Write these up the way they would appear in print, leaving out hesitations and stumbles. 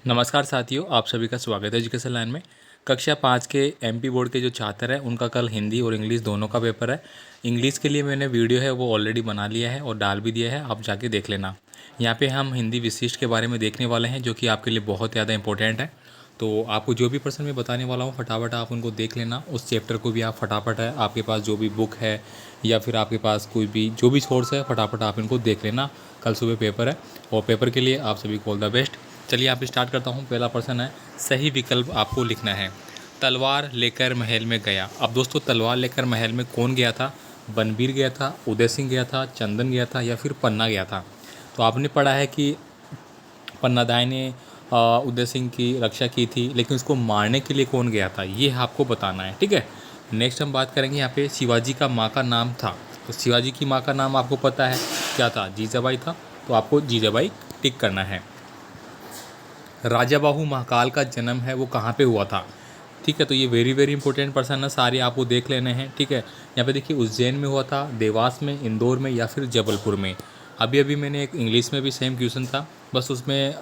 नमस्कार साथियों, आप सभी का स्वागत है एजुकेशन लाइन में। कक्षा 5 के एमपी बोर्ड के जो छात्र हैं उनका कल हिंदी और इंग्लिश दोनों का पेपर है। इंग्लिश के लिए मैंने वीडियो है वो ऑलरेडी बना लिया है और डाल भी दिया है, आप जाके देख लेना। यहाँ पे हम हिंदी विशिष्ट के बारे में देखने वाले हैं जो कि आपके लिए बहुत ज़्यादा इंपॉर्टेंट है। तो आपको जो भी प्रश्न मैं बताने वाला हूँ फटाफट आप उनको देख लेना। उस चैप्टर को भी आप फटाफट है, आपके पास जो भी बुक है या फिर आपके पास कोई भी जो भी सोर्स है फटाफट आप इनको देख लेना। कल सुबह पेपर है और पेपर के लिए आप सभी को ऑल द बेस्ट। चलिए आप स्टार्ट करता हूँ। पहला प्रश्न है, सही विकल्प आपको लिखना है। तलवार लेकर महल में गया। अब दोस्तों तलवार लेकर महल में कौन गया था? बनबीर गया था, उदय सिंह गया था, चंदन गया था या फिर पन्ना गया था? तो आपने पढ़ा है कि पन्नादाय ने उदय सिंह की रक्षा की थी, लेकिन उसको मारने के लिए कौन गया था ये आपको बताना है, ठीक है। नेक्स्ट हम बात करेंगे यहाँ पे शिवाजी का माँ का नाम था। तो शिवाजी की माँ का नाम आपको पता है क्या था? जीजाबाई था। तो आपको जीजाबाई टिक करना है। राजा बाहू महाकाल का जन्म है वो कहाँ पे हुआ था? ठीक है, तो ये वेरी वेरी इंपॉर्टेंट पर्सन है, सारे आपको देख लेने हैं, ठीक है। यहाँ पे देखिए उज्जैन में हुआ था, देवास में, इंदौर में या फिर जबलपुर में। अभी अभी मैंने एक इंग्लिश में भी सेम क्वेश्चन था, बस उसमें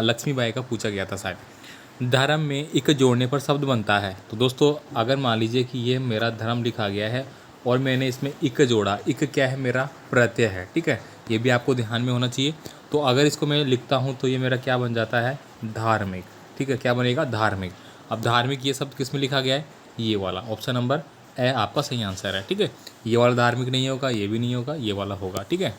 लक्ष्मीबाई का पूछा गया था शायद। धर्म में इक जोड़ने पर शब्द बनता है। तो दोस्तों अगर मान लीजिए कि ये मेरा धर्म लिखा गया है और मैंने इसमें इक जोड़ा, इक क्या है? मेरा प्रत्यय है, ठीक है। ये भी आपको ध्यान में होना चाहिए। तो अगर इसको मैं लिखता हूँ तो ये मेरा क्या बन जाता है? धार्मिक, ठीक है। क्या बनेगा? धार्मिक। अब धार्मिक ये शब्द किस में लिखा गया है? ये वाला ऑप्शन नंबर ए आपका सही आंसर है, ठीक है। ये वाला धार्मिक नहीं होगा, ये भी नहीं होगा, ये वाला होगा, ठीक है।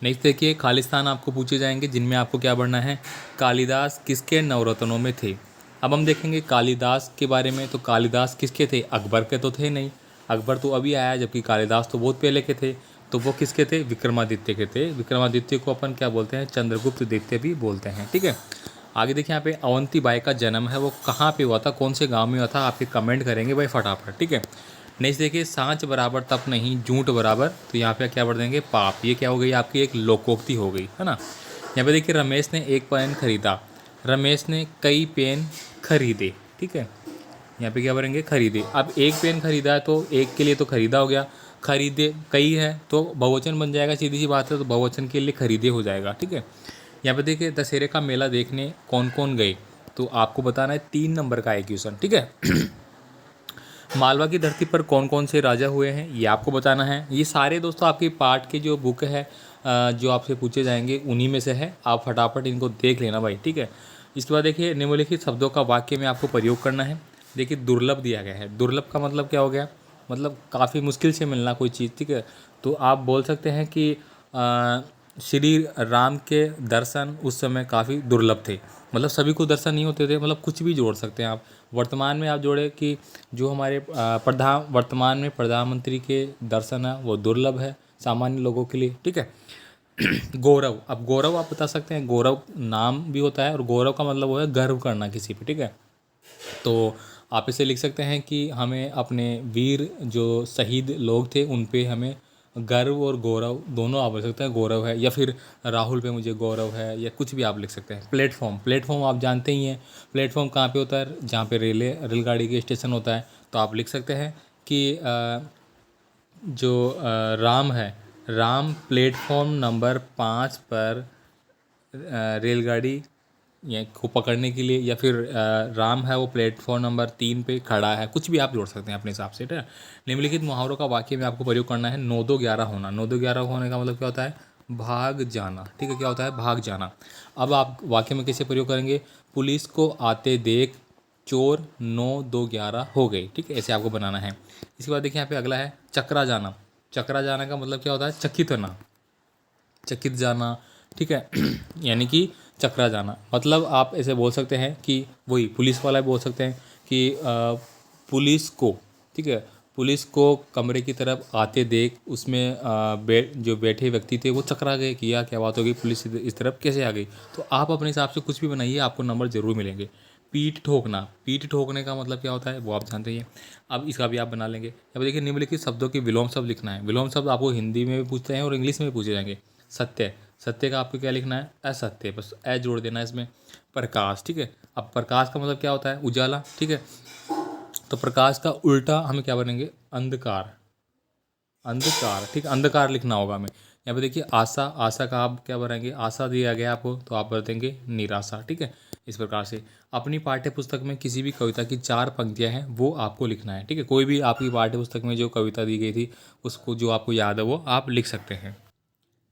नेक्स्ट देखिए, खालिस्तान आपको पूछे जाएंगे जिनमें आपको क्या पढ़ना है? कालिदास किसके नवरत्नों में थे? अब हम देखेंगे कालिदास के बारे में। तो कालिदास किसके थे? अकबर के तो थे नहीं, अकबर तो अभी आया, जबकि कालिदास तो बहुत पहले के थे। तो वो किसके थे? विक्रमादित्य के थे। विक्रमादित्य को अपन क्या बोलते हैं? चंद्रगुप्त द्वितीय भी बोलते हैं, ठीक है। आगे देखिए यहाँ पे अवंती बाई का जन्म है वो कहाँ पे हुआ था, कौन से गांव में हुआ था? आपके कमेंट करेंगे भाई फटाफट, ठीक है। नेक्स्ट देखिए, सांच बराबर तप नहीं, झूठ बराबर। तो यहाँ पे क्या पढ़ देंगे? पाप। ये क्या हो गई? आपकी एक लोकोक्ति हो गई है ना। यहाँ पे देखिए, रमेश ने एक पेन खरीदा, रमेश ने कई पेन खरीदे, ठीक है। यहाँ पे क्या भरेंगे? खरीदे। अब एक पेन खरीदा है तो एक के लिए तो खरीदा हो गया, खरीदे कई है तो बहुवचन बन जाएगा, सीधी सी बात है। तो बहुवचन के लिए खरीदे हो जाएगा, ठीक है। यहाँ पे देखिए, दशहरे का मेला देखने कौन कौन गए? तो आपको बताना है 3 नंबर का एक क्वेश्चन, ठीक है। मालवा की धरती पर कौन कौन से राजा हुए हैं ये आपको बताना है। ये सारे दोस्तों आपकी पाठ की जो बुक है जो आपसे पूछे जाएंगे उन्हीं में से है, आप फटाफट इनको देख लेना भाई, ठीक है। इसके बाद देखिए, निम्नलिखित शब्दों का वाक्य में आपको प्रयोग करना है। देखिए दुर्लभ दिया गया है, दुर्लभ का मतलब क्या हो गया? मतलब काफ़ी मुश्किल से मिलना कोई चीज़, ठीक है। तो आप बोल सकते हैं कि श्री राम के दर्शन उस समय काफ़ी दुर्लभ थे, मतलब सभी को दर्शन नहीं होते थे, मतलब कुछ भी जोड़ सकते हैं आप। वर्तमान में आप जोड़े कि जो हमारे वर्तमान में प्रधानमंत्री के दर्शन है वो दुर्लभ है सामान्य लोगों के लिए, ठीक है। गौरव, अब गौरव आप बता सकते हैं, गौरव नाम भी होता है और गौरव का मतलब वो है गर्व करना किसी पे, ठीक है। तो आप इसे लिख सकते हैं कि हमें अपने वीर जो शहीद लोग थे उन पे हमें गर्व और गौरव दोनों आप लिख सकते हैं। गौरव है या फिर राहुल पे मुझे गौरव है, या कुछ भी आप लिख सकते हैं। प्लेटफॉर्म, प्लेटफॉर्म आप जानते ही हैं, प्लेटफॉर्म कहाँ पे होता है? जहाँ पे रेलगाड़ी के स्टेशन होता है। तो आप लिख सकते हैं कि राम है, राम प्लेटफॉर्म नंबर 5 पर रेलगाड़ी या को पकड़ने के लिए, या फिर राम है वो प्लेटफॉर्म नंबर 3 पे खड़ा है, कुछ भी आप जोड़ सकते हैं अपने हिसाब से, ठीक है। निम्नलिखित मुहावरों का वाक्य में आपको प्रयोग करना है। 9 2 11 होना, 9 2 11 होने का मतलब क्या होता है? भाग जाना, ठीक है। क्या होता है? भाग जाना। अब आप वाक्य में कैसे प्रयोग करेंगे? पुलिस को आते देख चोर 9 2 11 हो गए, ठीक है। ऐसे आपको बनाना है। इसके बाद देखिए यहाँ पे अगला है चकरा जाना। चकरा जाना का मतलब क्या होता है? चकित होना, चकित जाना, ठीक है। यानी कि चकरा जाना, मतलब आप ऐसे बोल सकते हैं कि वही पुलिस वाला बोल सकते हैं कि पुलिस को, ठीक है, पुलिस को कमरे की तरफ आते देख उसमें जो बैठे व्यक्ति थे वो चकरा गए कि यार क्या बात हो गई, पुलिस इस तरफ कैसे आ गई। तो आप अपने हिसाब से कुछ भी बनाइए, आपको नंबर ज़रूर मिलेंगे। पीठ ठोकना, पीठ ठोकने का मतलब क्या होता है वो आप जानते ही हैं। अब इसका भी आप बना लेंगे। अब देखिए, निम्नलिखित शब्दों के विलोम शब्द लिखना है। विलोम शब्द आपको हिंदी में भी पूछते हैं और इंग्लिश में भी पूछे जाएंगे। सत्य, सत्य का आपको क्या लिखना है? असत्य, बस ए जोड़ देना है इसमें। प्रकाश, ठीक है। अब प्रकाश का मतलब क्या होता है? उजाला, ठीक है। तो प्रकाश का उल्टा हमें क्या बनेंगे? अंधकार, अंधकार, ठीक, अंधकार लिखना होगा हमें। यहाँ पे देखिए आशा, आशा का आप क्या भरेंगे, आशा दिया गया आपको तो आप भर देंगे निराशा। ठीक है, इस प्रकार से अपनी पाठ्य पुस्तक में किसी भी कविता की 4 पंक्तियाँ हैं वो आपको लिखना है। ठीक है, कोई भी आपकी पाठ्य पुस्तक में जो कविता दी गई थी उसको जो आपको याद है वो आप लिख सकते हैं।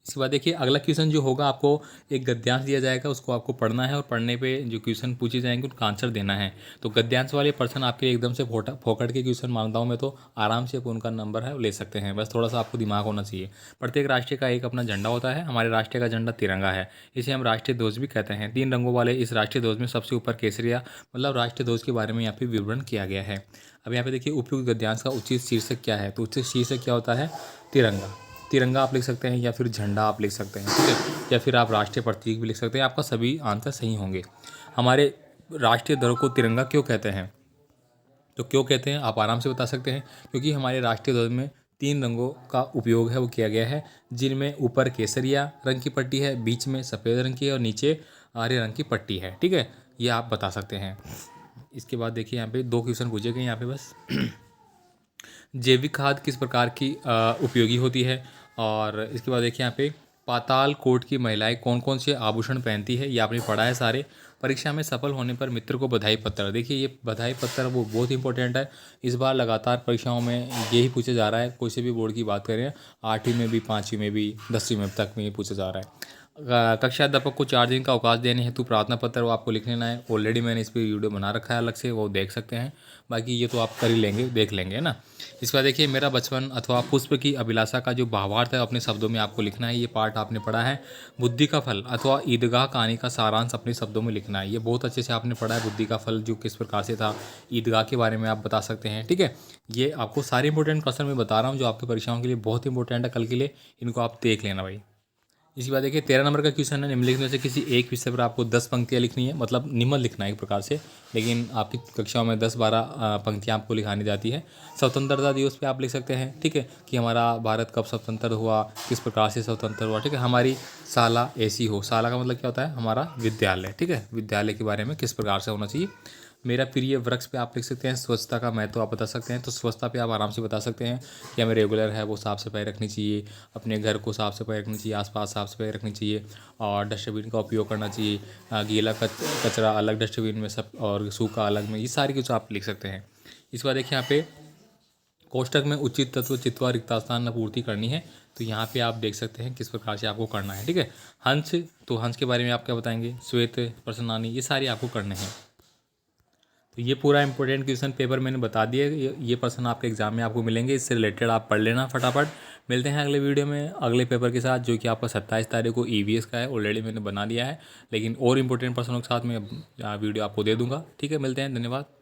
इसके बाद देखिए अगला क्वेश्चन जो होगा, आपको एक गद्यांश दिया जाएगा, उसको आपको पढ़ना है और पढ़ने पे जो क्वेश्चन पूछे जाएंगे उनका आंसर देना है। तो गद्यांश वाले पर्सन आपके एकदम से फोकट के क्वेश्चन मांगता हूँ मैं, तो आराम से उनका नंबर है वो ले सकते हैं, बस थोड़ा सा आपको दिमाग होना चाहिए। प्रत्येक राष्ट्र का एक अपना झंडा होता है, हमारे राष्ट्र का झंडा तिरंगा है, इसे हम राष्ट्रीय ध्वज भी कहते हैं। 3 रंगों वाले इस राष्ट्रीय ध्वज में सबसे ऊपर केसरिया मतलब राष्ट्रीय ध्वज के बारे में यहाँ पे विवरण किया गया है। अब यहाँ पे देखिए उपयुक्त गद्यांश का उचित शीर्षक क्या है, तो उचित शीर्षक क्या होता है, तिरंगा। तिरंगा आप लिख सकते हैं या फिर झंडा आप लिख सकते हैं। ठीक है, या फिर आप राष्ट्रीय प्रतीक भी लिख सकते हैं, आपका सभी आंसर सही होंगे। हमारे राष्ट्रीय ध्वज को तिरंगा क्यों कहते हैं, तो क्यों कहते हैं आप आराम से बता सकते हैं, क्योंकि हमारे राष्ट्रीय ध्वज में 3 रंगों का उपयोग है वो किया गया है, जिनमें ऊपर केसरिया रंग की पट्टी है, बीच में सफ़ेद रंग की है और नीचे हरे रंग की पट्टी है। ठीक है, ये आप बता सकते हैं। इसके बाद देखिए यहाँ पे 2 क्वेश्चन पूछे गए यहाँ पे बस जैविक खाद किस प्रकार की उपयोगी होती है, और इसके बाद देखिए यहाँ पे पाताल कोट की महिलाएं कौन कौन से आभूषण पहनती है, ये आपने पढ़ा है सारे। परीक्षा में सफल होने पर मित्र को बधाई पत्र, देखिए ये बधाई पत्र वो बहुत इंपॉर्टेंट है। इस बार लगातार परीक्षाओं में यही पूछा जा रहा है, कोई से भी बोर्ड की बात करें, 8वीं में भी, 5वीं में भी, 10वीं में तक में ये पूछा जा रहा है। कक्षा अध्यापक को 4 दिन का अवकाश देने हेतु प्रार्थना पत्र वो आपको लिख लेना है। ऑलरेडी मैंने इस पर वीडियो बना रखा है अलग से, वो देख सकते हैं, बाकी ये तो आप कर ही लेंगे, देख लेंगे, है ना। इसके बाद देखिए मेरा बचपन अथवा पुष्प की अभिलाषा का जो भावार्थ है अपने शब्दों में आपको लिखना है, ये पार्ट आपने पढ़ा है। बुद्धि का फल अथवा ईदगाह कहानी का सारांश अपने शब्दों में लिखना है, ये बहुत अच्छे से आपने पढ़ा है। बुद्धि का फल जो किस प्रकार से था, ईदगाह के बारे में आप बता सकते हैं। ठीक है, ये आपको सारे इंपॉर्टेंट क्वेश्चन मैं बता रहा हूँ जो आपकी परीक्षाओं के लिए बहुत इंपॉर्टेंट है कल के लिए, इनको आप देख लेना भाई। इसके बाद देखिए 13 नंबर का क्वेश्चन है, निम्नलिखित में से किसी एक विषय पर आपको 10 पंक्तियाँ लिखनी है, मतलब निम्न लिखना है एक प्रकार से, लेकिन आपकी कक्षाओं में 10-12 पंक्तियाँ आपको लिखानी जाती है। स्वतंत्रता दिवस पे आप लिख सकते हैं, ठीक है, कि हमारा भारत कब स्वतंत्र हुआ, किस प्रकार से स्वतंत्र हुआ। ठीक है, हमारी शाला ऐसी हो, शाला का मतलब क्या होता है, हमारा विद्यालय। ठीक है, विद्यालय के बारे में किस प्रकार से होना चाहिए। मेरा प्रिय वृक्ष पे आप लिख सकते हैं, स्वच्छता का महत्व आप बता सकते हैं, तो स्वच्छता पे आप आराम से बता सकते हैं कि हमें रेगुलर है वो साफ़ सफाई रखनी चाहिए, अपने घर को साफ़ सफाई रखनी चाहिए, आसपास साफ़ सफाई रखनी चाहिए, और डस्टबिन का उपयोग करना चाहिए। गीला कचरा अलग डस्टबिन में सब, और सूखा अलग में, ये सारी कुछ आप लिख सकते हैं। इसके बाद देखिए यहाँ पे कोष्टक में उचित तत्व चित्वा रिक्ता स्थान पूर्ति करनी है, तो यहाँ पे आप देख सकते हैं किस प्रकार से आपको करना है। ठीक है, हंस, तो हंस के बारे में आप क्या बताएंगे, श्वेत प्रसन्नानी, ये सारे आपको करने हैं। तो ये पूरा इंपॉर्टेंट क्वेश्चन पेपर मैंने बता दिया, ये पर्सन आपके एग्जाम में आपको मिलेंगे, इससे रिलेटेड आप पढ़ लेना फटाफट। मिलते हैं अगले वीडियो में अगले पेपर के साथ, जो कि आपका 27 तारीख को ईवीएस का है, ऑलरेडी मैंने बना लिया है, लेकिन और इंपॉर्टेंट पर्सनों के साथ मैं वीडियो आपको दे दूंगा। ठीक है, मिलते हैं, धन्यवाद।